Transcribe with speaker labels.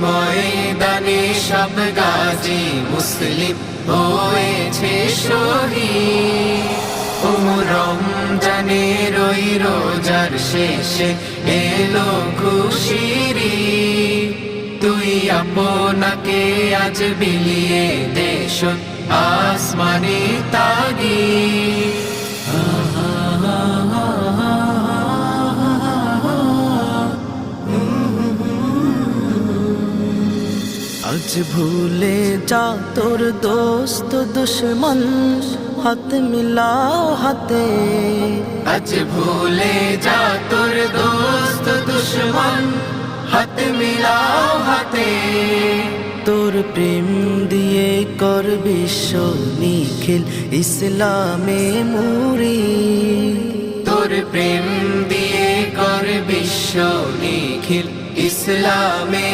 Speaker 1: ময়দানে সব গাজী মুসলিম হয়েছে শহীদ। ও রমজানের ওই রোজার শেষে এলো খুশির ঈদ। তুই আপনাকে আজ বিলিয়ে দেশ আসমানি তাগিদ।
Speaker 2: আজ ভুলে যা তোর দোস্ত দুশ্মন, হাত মিলাও হাতে।
Speaker 1: আজ ভুলে যা তোর দোস্ত দুশ্মন, হাত মিলাও হাতে।
Speaker 2: তোর প্রেম দিয়ে কর বিশ্ব নিখিল ইসলামে মুরি।
Speaker 1: তোর প্রেম দিয়ে কর বিশ্ব নিখিল ইসলামে